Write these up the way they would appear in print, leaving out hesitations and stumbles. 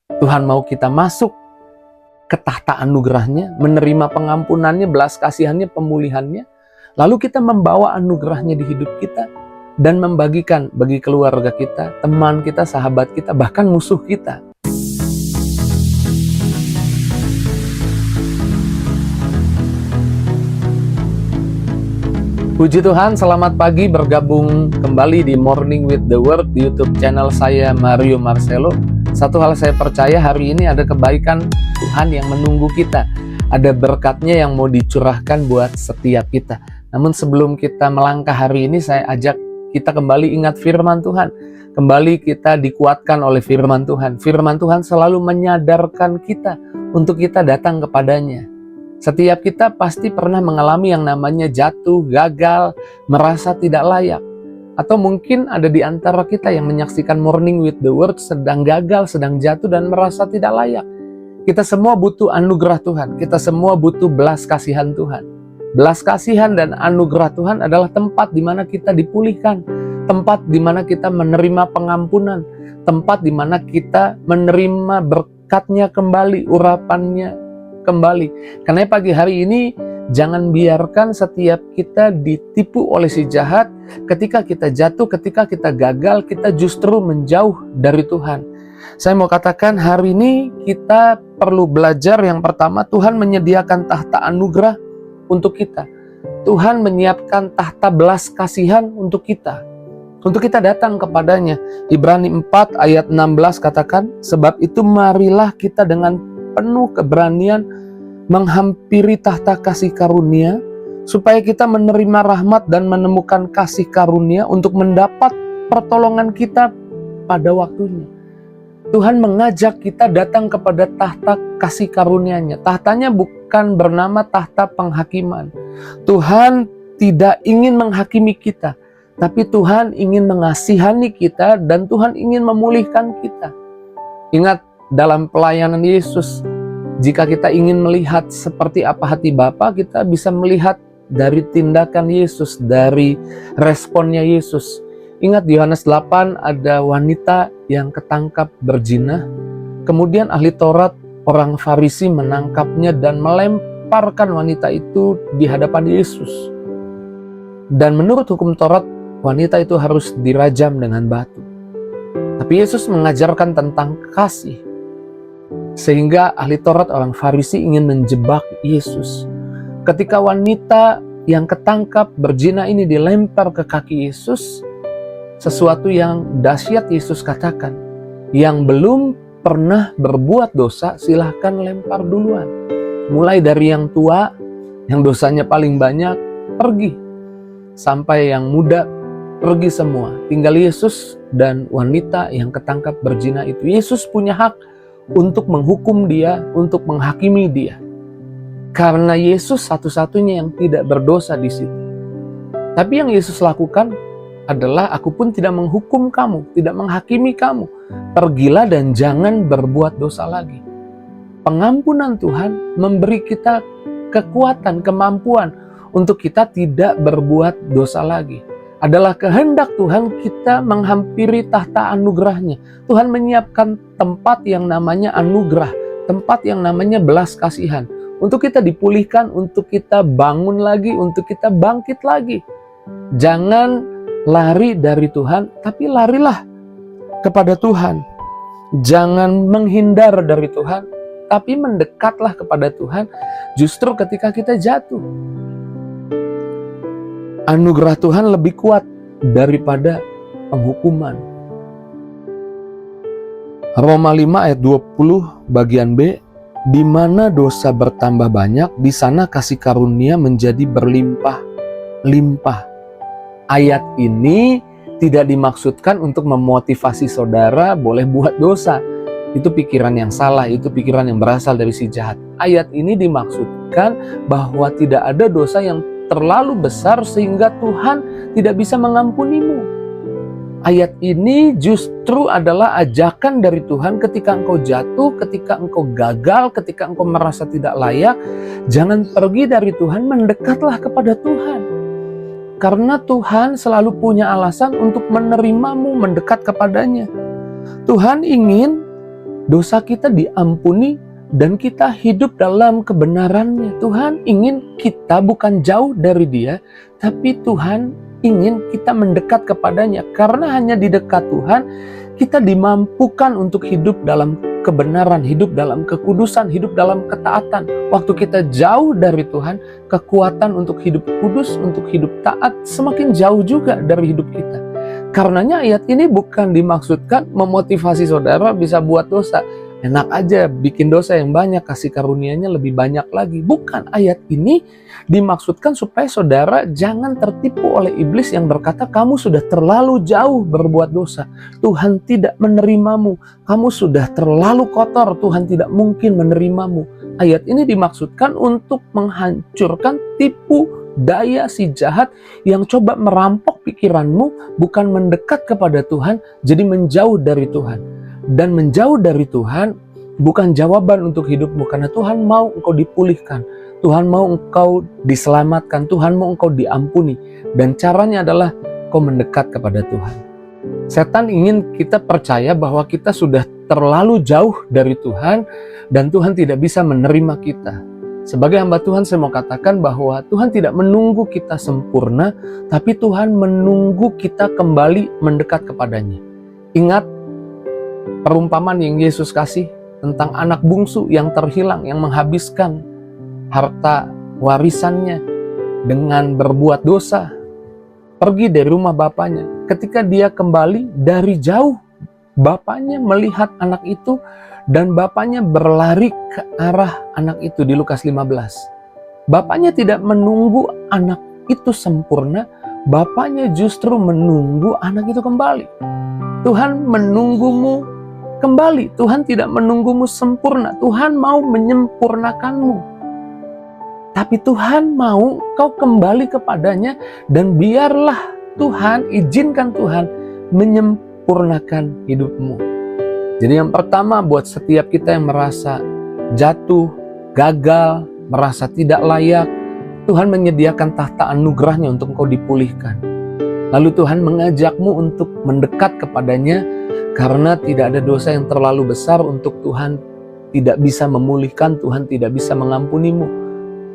Tuhan mau kita masuk ke tahta anugerahnya, menerima pengampunannya, belas kasihannya, pemulihannya. Lalu kita membawa anugerahnya di hidup kita dan membagikan bagi keluarga kita, teman kita, sahabat kita, bahkan musuh kita. Puji Tuhan, selamat pagi, bergabung kembali di Morning with the Word di YouTube channel saya, Mario Marcelo. Satu hal saya percaya, hari ini ada kebaikan Tuhan yang menunggu kita. Ada berkatnya yang mau dicurahkan buat setiap kita. Namun sebelum kita melangkah hari ini, saya ajak kita kembali ingat firman Tuhan. Kembali kita dikuatkan oleh firman Tuhan. Firman Tuhan selalu menyadarkan kita untuk kita datang kepadanya. Setiap kita pasti pernah mengalami yang namanya jatuh, gagal, merasa tidak layak. Atau mungkin ada di antara kita yang menyaksikan Morning with the Word sedang gagal, sedang jatuh dan merasa tidak layak. Kita semua butuh anugerah Tuhan. Kita semua butuh belas kasihan Tuhan. Belas kasihan dan anugerah Tuhan adalah tempat di mana kita dipulihkan. Tempat di mana kita menerima pengampunan. Tempat di mana kita menerima berkatnya kembali, urapannya kembali. Karena pagi hari ini jangan biarkan setiap kita ditipu oleh si jahat. Ketika kita jatuh, ketika kita gagal, kita justru menjauh dari Tuhan. Saya mau katakan hari ini kita perlu belajar. Yang pertama, Tuhan menyediakan tahta anugerah untuk kita. Tuhan menyiapkan tahta belas kasihan untuk kita. Untuk kita datang kepadanya. Ibrani 4 ayat 16 katakan, sebab itu marilah kita dengan penuh keberanian menghampiri tahta kasih karunia, supaya kita menerima rahmat dan menemukan kasih karunia untuk mendapat pertolongan kita pada waktunya. Tuhan mengajak kita datang kepada tahta kasih karunia-Nya. Tahtanya bukan bernama tahta penghakiman. Tuhan tidak ingin menghakimi kita, tapi Tuhan ingin mengasihani kita dan Tuhan ingin memulihkan kita. Ingat dalam pelayanan Yesus, jika kita ingin melihat seperti apa hati Bapa, kita bisa melihat dari tindakan Yesus, dari responnya Yesus. Ingat di Yohanes 8 ada wanita yang ketangkap berzina. Kemudian ahli Taurat, orang Farisi menangkapnya dan melemparkan wanita itu di hadapan Yesus. Dan menurut hukum Taurat, wanita itu harus dirajam dengan batu. Tapi Yesus mengajarkan tentang kasih. Sehingga ahli Taurat, orang Farisi ingin menjebak Yesus. Ketika wanita yang ketangkap berzina ini dilempar ke kaki Yesus, sesuatu yang dahsyat Yesus katakan, yang belum pernah berbuat dosa silahkan lempar duluan. Mulai dari yang tua, yang dosanya paling banyak, pergi. Sampai yang muda, pergi semua. Tinggal Yesus dan wanita yang ketangkap berzina itu. Yesus punya hak untuk menghukum dia, untuk menghakimi dia. Karena Yesus satu-satunya yang tidak berdosa di situ. Tapi yang Yesus lakukan adalah, aku pun tidak menghukum kamu, tidak menghakimi kamu. Pergilah dan jangan berbuat dosa lagi. Pengampunan Tuhan memberi kita kekuatan, kemampuan untuk kita tidak berbuat dosa lagi. Adalah kehendak Tuhan kita menghampiri tahta anugerahnya. Tuhan menyiapkan tempat yang namanya anugerah, tempat yang namanya belas kasihan. Untuk kita dipulihkan, untuk kita bangun lagi, untuk kita bangkit lagi. Jangan lari dari Tuhan, tapi larilah kepada Tuhan. Jangan menghindar dari Tuhan, tapi mendekatlah kepada Tuhan justru ketika kita jatuh. Anugerah Tuhan lebih kuat daripada penghukuman. Roma 5 ayat 20 bagian B, di mana dosa bertambah banyak, di sana kasih karunia menjadi berlimpah-limpah. Ayat ini tidak dimaksudkan untuk memotivasi saudara boleh buat dosa. Itu pikiran yang salah, itu pikiran yang berasal dari si jahat. Ayat ini dimaksudkan bahwa tidak ada dosa yang terlalu besar sehingga Tuhan tidak bisa mengampunimu. Ayat ini justru adalah ajakan dari Tuhan ketika engkau jatuh, ketika engkau gagal, ketika engkau merasa tidak layak. Jangan pergi dari Tuhan, mendekatlah kepada Tuhan. Karena Tuhan selalu punya alasan untuk menerimamu mendekat kepadanya. Tuhan ingin dosa kita diampuni dan kita hidup dalam kebenarannya. Tuhan ingin kita bukan jauh dari Dia, tapi Tuhan ingin kita mendekat kepadanya. Karena hanya di dekat Tuhan, kita dimampukan untuk hidup dalam kebenaran, hidup dalam kekudusan, hidup dalam ketaatan. Waktu kita jauh dari Tuhan, kekuatan untuk hidup kudus, untuk hidup taat semakin jauh juga dari hidup kita. Karenanya ayat ini bukan dimaksudkan memotivasi saudara bisa buat dosa. Enak aja bikin dosa yang banyak, kasih karunia-Nya lebih banyak lagi. Bukan, ayat ini dimaksudkan supaya saudara jangan tertipu oleh iblis yang berkata kamu sudah terlalu jauh berbuat dosa, Tuhan tidak menerimamu. Kamu sudah terlalu kotor, Tuhan tidak mungkin menerimamu. Ayat ini dimaksudkan untuk menghancurkan tipu daya si jahat yang coba merampok pikiranmu, bukan mendekat kepada Tuhan, jadi menjauh dari Tuhan. Dan menjauh dari Tuhan bukan jawaban untuk hidupmu, karena Tuhan mau engkau dipulihkan, Tuhan mau engkau diselamatkan, Tuhan mau engkau diampuni. Dan caranya adalah kau mendekat kepada Tuhan. Setan ingin kita percaya bahwa kita sudah terlalu jauh dari Tuhan dan Tuhan tidak bisa menerima kita. Sebagai hamba Tuhan, saya mau katakan bahwa Tuhan tidak menunggu kita sempurna, tapi Tuhan menunggu kita kembali mendekat kepadanya. Ingat perumpamaan yang Yesus kasih tentang anak bungsu yang terhilang, yang menghabiskan harta warisannya dengan berbuat dosa, pergi dari rumah bapaknya. Ketika dia kembali dari jauh, bapaknya melihat anak itu dan bapaknya berlari ke arah anak itu di Lukas 15. Bapaknya tidak menunggu anak itu sempurna, bapaknya justru menunggu anak itu kembali. Tuhan menunggumu kembali. Tuhan tidak menunggumu sempurna. Tuhan mau menyempurnakanmu. Tapi Tuhan mau kau kembali kepadanya, dan biarlah Tuhan, izinkan Tuhan menyempurnakan hidupmu. Jadi yang pertama, buat setiap kita yang merasa jatuh, gagal, merasa tidak layak, Tuhan menyediakan tahta anugerahnya untuk engkau dipulihkan. Lalu Tuhan mengajakmu untuk mendekat kepadanya, karena tidak ada dosa yang terlalu besar untuk Tuhan tidak bisa memulihkan, Tuhan tidak bisa mengampunimu.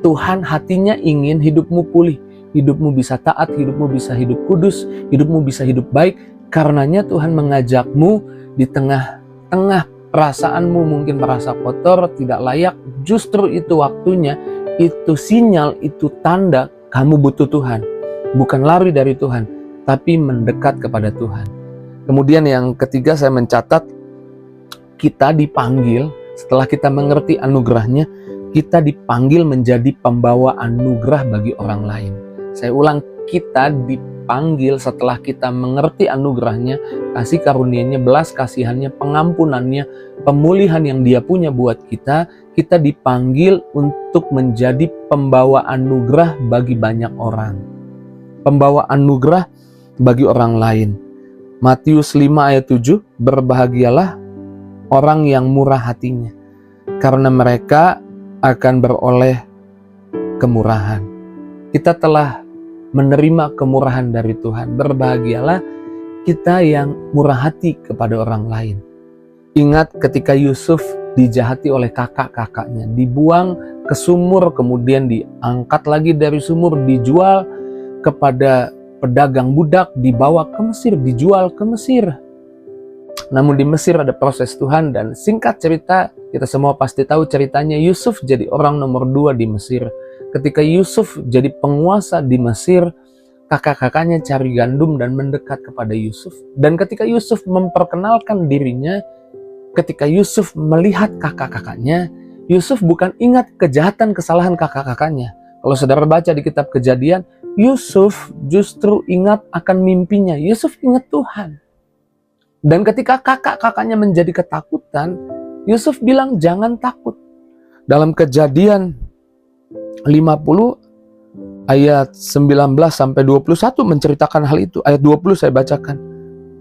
Tuhan hatinya ingin hidupmu pulih, hidupmu bisa taat, hidupmu bisa hidup kudus, hidupmu bisa hidup baik. Karenanya Tuhan mengajakmu di tengah-tengah perasaanmu mungkin merasa kotor, tidak layak. Justru itu waktunya, itu sinyal, itu tanda kamu butuh Tuhan. Bukan lari dari Tuhan, tapi mendekat kepada Tuhan. Kemudian yang ketiga, saya mencatat kita dipanggil setelah kita mengerti anugerahnya, kita dipanggil menjadi pembawa anugerah bagi orang lain. Saya ulang, kita dipanggil setelah kita mengerti anugerahnya, kasih karunia-Nya, belas kasihannya, pengampunannya, pemulihan yang Dia punya buat kita. Kita dipanggil untuk menjadi pembawa anugerah bagi banyak orang. Pembawa anugerah bagi orang lain. Matius 5 ayat 7, berbahagialah orang yang murah hatinya, karena mereka akan beroleh kemurahan. Kita telah menerima kemurahan dari Tuhan. Berbahagialah kita yang murah hati kepada orang lain. Ingat ketika Yusuf dijahati oleh kakak-kakaknya, dibuang ke sumur, kemudian diangkat lagi dari sumur, dijual kepada pedagang budak, dibawa ke Mesir, dijual ke Mesir. Namun di Mesir ada proses Tuhan, dan singkat cerita, kita semua pasti tahu ceritanya, Yusuf jadi orang nomor 2 di Mesir. Ketika Yusuf jadi penguasa di Mesir, kakak-kakaknya cari gandum dan mendekat kepada Yusuf. Dan ketika Yusuf memperkenalkan dirinya, ketika Yusuf melihat kakak-kakaknya, Yusuf bukan ingat kejahatan kesalahan kakak-kakaknya. Kalau saudara baca di kitab Kejadian, Yusuf justru ingat akan mimpinya. Yusuf ingat Tuhan. Dan ketika kakak-kakaknya menjadi ketakutan, Yusuf bilang jangan takut. Dalam Kejadian 50 ayat 19 sampai 21 menceritakan hal itu. Ayat 20 saya bacakan.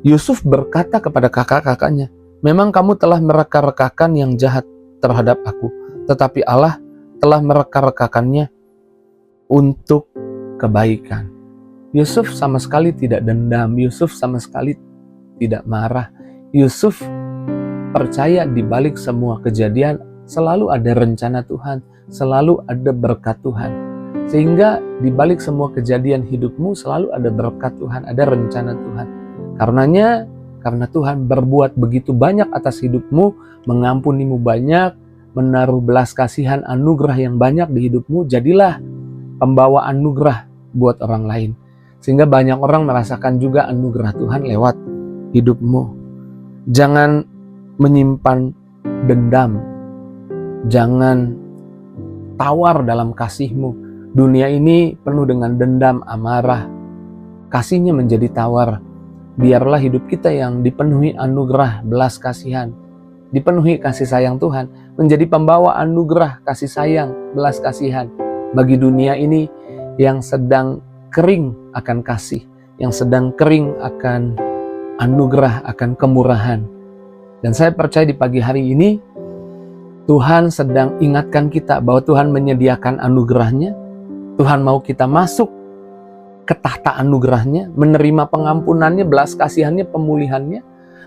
Yusuf berkata kepada kakak-kakaknya, memang kamu telah mereka-rekakan yang jahat terhadap aku, tetapi Allah telah mereka-rekakannya untuk kebaikan. Yusuf sama sekali tidak dendam, Yusuf sama sekali tidak marah. Yusuf percaya di balik semua kejadian selalu ada rencana Tuhan, selalu ada berkat Tuhan. Sehingga di balik semua kejadian hidupmu selalu ada berkat Tuhan, ada rencana Tuhan. Karena Tuhan berbuat begitu banyak atas hidupmu, mengampunimu banyak, menaruh belas kasihan anugerah yang banyak di hidupmu, jadilah pembawa anugerah buat orang lain. Sehingga banyak orang merasakan juga anugerah Tuhan lewat hidupmu. Jangan menyimpan dendam. Jangan tawar dalam kasihmu. Dunia ini penuh dengan dendam, amarah. Kasihnya menjadi tawar. Biarlah hidup kita yang dipenuhi anugerah belas kasihan, dipenuhi kasih sayang Tuhan, menjadi pembawa anugerah kasih sayang, belas kasihan bagi dunia ini yang sedang kering akan kasih, yang sedang kering akan anugerah, akan kemurahan. Dan saya percaya di pagi hari ini Tuhan sedang ingatkan kita bahwa Tuhan menyediakan anugerahnya. Tuhan mau kita masuk ke tahta anugerahnya, menerima pengampunannya, belas kasihannya, pemulihannya.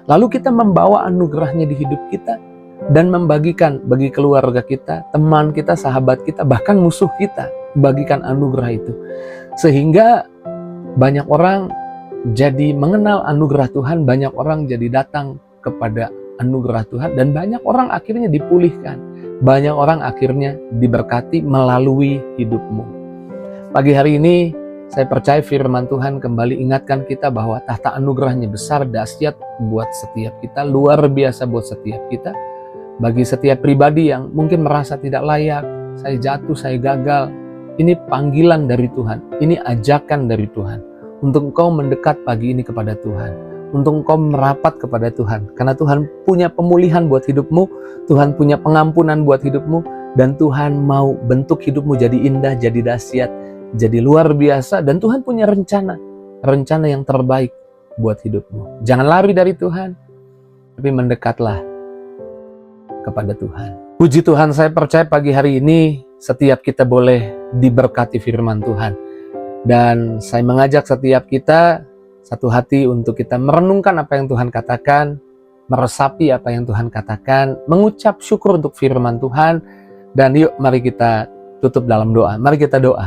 Lalu kita membawa anugerahnya di hidup kita dan membagikan bagi keluarga kita, teman kita, sahabat kita, bahkan musuh kita. Bagikan anugerah itu. Sehingga banyak orang jadi mengenal anugerah Tuhan, banyak orang jadi datang kepada anugerah Tuhan, dan banyak orang akhirnya dipulihkan. Banyak orang akhirnya diberkati melalui hidupmu. Pagi hari ini saya percaya firman Tuhan kembali ingatkan kita bahwa tahta anugerahnya besar, dahsyat buat setiap kita, luar biasa buat setiap kita. Bagi setiap pribadi yang mungkin merasa tidak layak, saya jatuh, saya gagal, ini panggilan dari Tuhan, ini ajakan dari Tuhan untuk engkau mendekat pagi ini kepada Tuhan, untuk engkau merapat kepada Tuhan, karena Tuhan punya pemulihan buat hidupmu, Tuhan punya pengampunan buat hidupmu, dan Tuhan mau bentuk hidupmu jadi indah, jadi dahsyat, jadi luar biasa, dan Tuhan punya rencana yang terbaik buat hidupmu. Jangan lari dari Tuhan, tapi mendekatlah kepada Tuhan. Puji Tuhan, saya percaya pagi hari ini setiap kita boleh diberkati firman Tuhan. Dan saya mengajak setiap kita satu hati untuk kita merenungkan apa yang Tuhan katakan, meresapi apa yang Tuhan katakan, mengucap syukur untuk firman Tuhan. Dan yuk mari kita tutup dalam doa. Mari kita doa.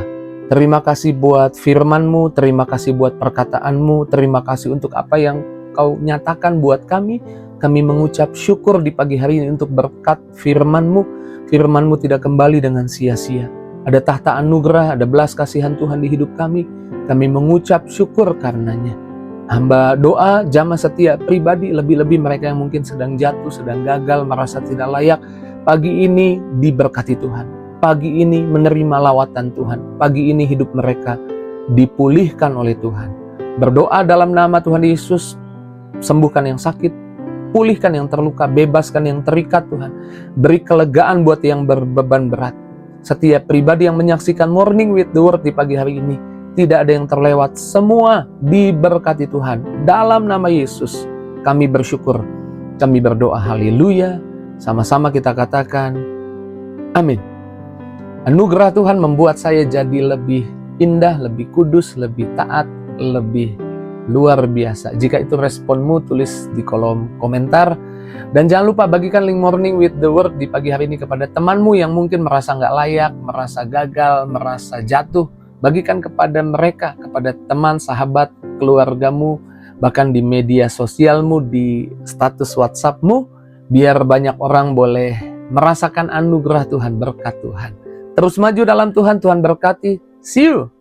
Terima kasih buat firman-Mu, terima kasih buat perkataan-Mu, terima kasih untuk apa yang Kau nyatakan buat kami. Kami mengucap syukur di pagi hari ini untuk berkat firman-Mu. Firman-Mu tidak kembali dengan sia-sia. Ada tahta anugerah, ada belas kasihan Tuhan di hidup kami. Kami mengucap syukur karenanya. Hamba doa jamaah setiap pribadi, lebih-lebih mereka yang mungkin sedang jatuh, sedang gagal, merasa tidak layak. Pagi ini diberkati Tuhan. Pagi ini menerima lawatan Tuhan. Pagi ini hidup mereka dipulihkan oleh Tuhan. Berdoa dalam nama Tuhan Yesus, sembuhkan yang sakit, pulihkan yang terluka, bebaskan yang terikat Tuhan. Beri kelegaan buat yang berbeban berat. Setiap pribadi yang menyaksikan Morning with the Word di pagi hari ini, tidak ada yang terlewat, semua diberkati Tuhan. Dalam nama Yesus kami bersyukur, kami berdoa, haleluya. Sama-sama kita katakan amin. Anugerah Tuhan membuat saya jadi lebih indah, lebih kudus, lebih taat, lebih luar biasa. Jika itu responmu, tulis di kolom komentar. Dan jangan lupa bagikan link Morning with the Word di pagi hari ini kepada temanmu yang mungkin merasa nggak layak, merasa gagal, merasa jatuh. Bagikan kepada mereka, kepada teman, sahabat, keluargamu, bahkan di media sosialmu, di status WhatsAppmu, biar banyak orang boleh merasakan anugerah Tuhan, berkat Tuhan. Terus maju dalam Tuhan, Tuhan berkati. See you!